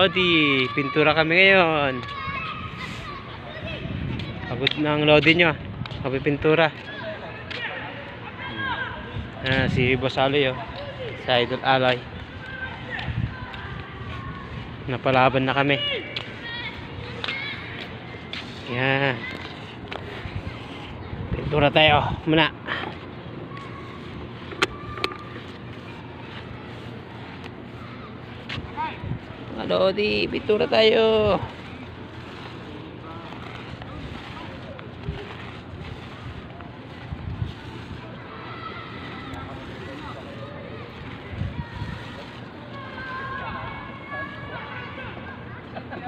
Lodi, pintura kami ngayon. Pagod na ang Lodi nyo. Kami pintura. Si Boss Aloy, oh. Sa Idol Aloy. Napalaban na kami. Yan. Pintura tayo muna. Lodi, pintura tayo.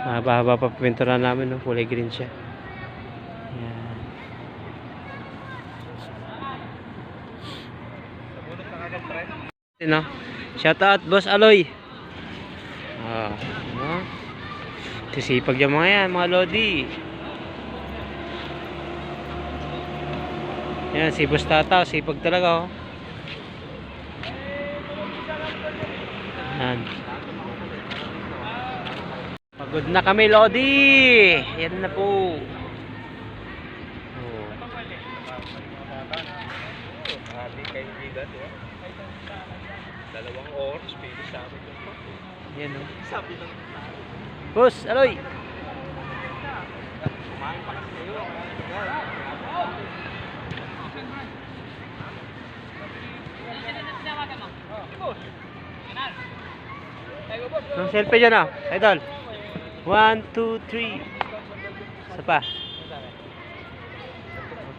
Mahaba-haba pa pintura namin, no? Kulay green siya. Yan. No? Shout out Boss Aloy. Sisipag yung mga yan, mga Lodi. Yan, si Boss Tata, sipag talaga, oh. Yan. Pagod na kami, Lodi. Yan na po. Dalawang oras, pili sa amin. Yan, oh. Sabi ng Boss Aloy. kumain pa kasi kayo. Ang selfie dyan, ah. Idol. 1, 2, 3. Isa pa.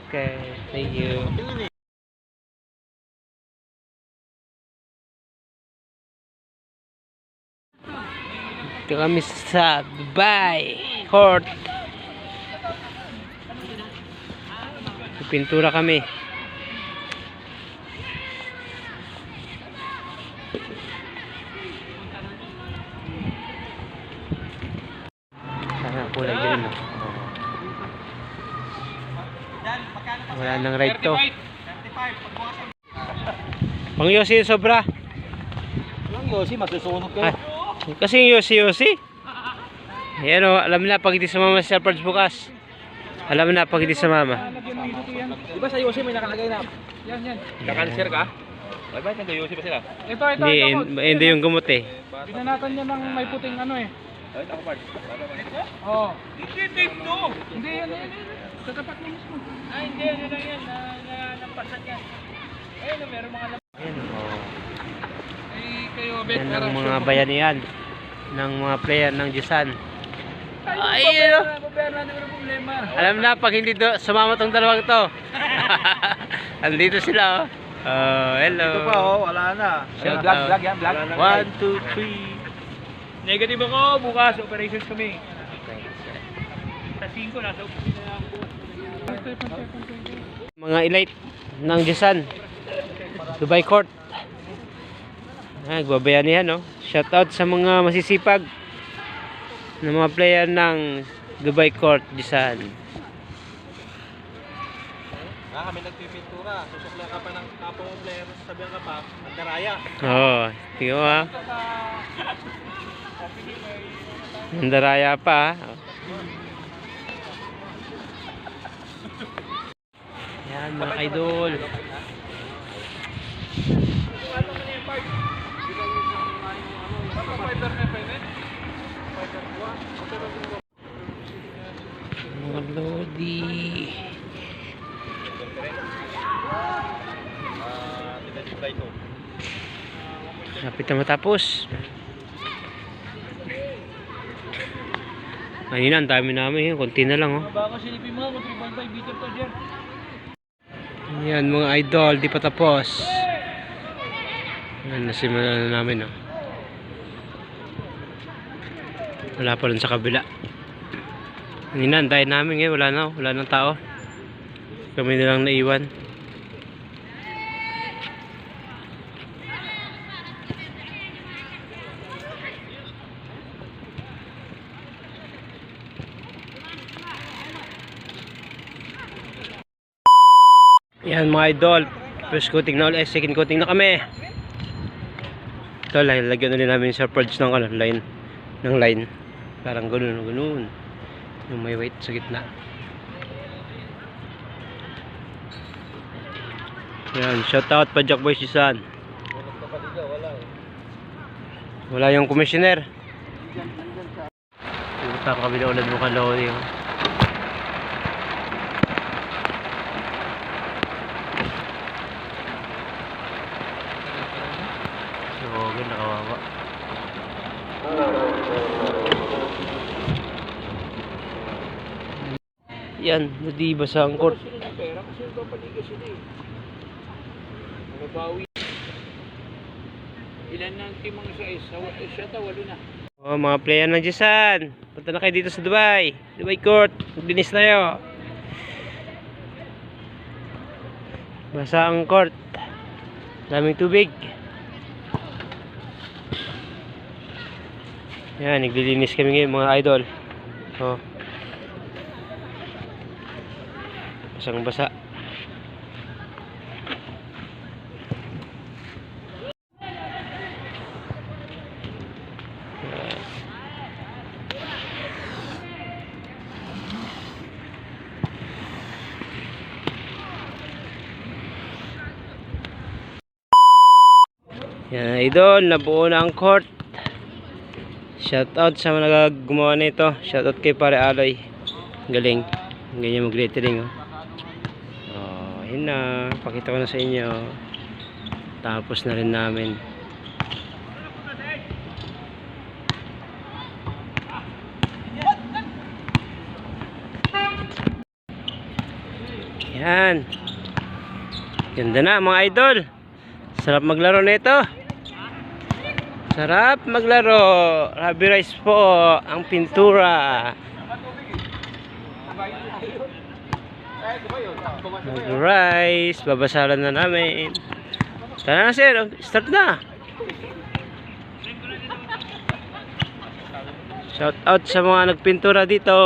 Okay. Thank you. Ito kami sa Dubai Court. Pintura kami. Sana kulay green, no? Wala nang ride to. Pang Yossi sobra. Walang Yossi, masusunod kayo. Kasi yung Yossi. Ayan, o, alam na pag hindi sumama si Shepherd's bukas. Alam na pag hindi sumama. Diba sa Yossi may nakalagay na? Yan. Kakanser ka? Bakit nag-Yossi pa sila? Ito. Hindi yung gamot, eh. Binanatan niya ng may puting ano, eh. Ay, ako part. Oo. Hindi to! Hindi, yan. Sa tapat mo mismo. Hindi, ano lang yan. Nampasan yan. Ayun, meron mga Ayan, o. Kayo, Bet. Yan ang mga bayanihan ng mga player ng Jisan. Ayun, o. Problema. Alam na pag hindi sumama tong dalawang to. Andito sila, oh. Hello. Ito pa, oh, wala na. Shout Vlog, out. vlog yan, vlog. 1, 2, 3. Negative ako, bukas operations kami. Sa 5, nasa opisina na ako. Mga elite ng Jisan. Dubai Court. Nagbabayanihan, no? Shout out sa mga masisipag na mga player ng Dubai Court Jisan. Kami nagpipintura. Susukla ka pa ng kapwa mo player. Sabihan ka pa, magdaraya. Oo, tingnan mo, ha. Nandaraya pa, ha. Yan, mga idol. Mga Lodi. Lapit na matapos. Ayun na, ang dami namin. Kunti na lang, oh. Baka silipin mo, kung 3.5 meter to dyan. Yan, mga idol, di pa tapos. Yan, nasimulan na namin, oh. Wala pa rin sa kabila. Ayun na, antayin namin ngayon. Wala nang tao. Kami nilang naiwan. Yan mga idol, first coating na ulit, second coating na kami. Ito, lagyan ulit namin sa purge ng line ng line. Parang ganun. Yung may white sa gitna. Yan, shout out pa Jack Boy Sisan. Wala yung commissioner. Puta pa kami na ulan mo kalawin yun. So, nakawawa. Yan, nadiba sa angkot. Pera kasi nagpapaligas sila eh. Nagabawi. Ilan ng team ang isa ta, 8 na. Oh, mga player ng Jisan. Punta na kayo dito sa Dubai. Dubai Court. Maglinis tayo. Basa ang court. Daming tubig. Yan, naglilinis kami ngayon mga idol. Oh. Basang basa. Yan idol, nabuo na ang court. Shout out sa mga gumawa nito. Shout out kay Pare Aloy. Galing. Ganyan mag-lettering oh. Oh, yun na. Pakita ko na sa inyo. Tapos na rin namin. Yan. Ganda na mga idol. Sarap maglaro nito. Sarap maglaro. Rabi Rice po ang pintura. Rabi Rice. Babasaran na namin. Tara na sir. Start na. Shout out sa mga nagpintura dito.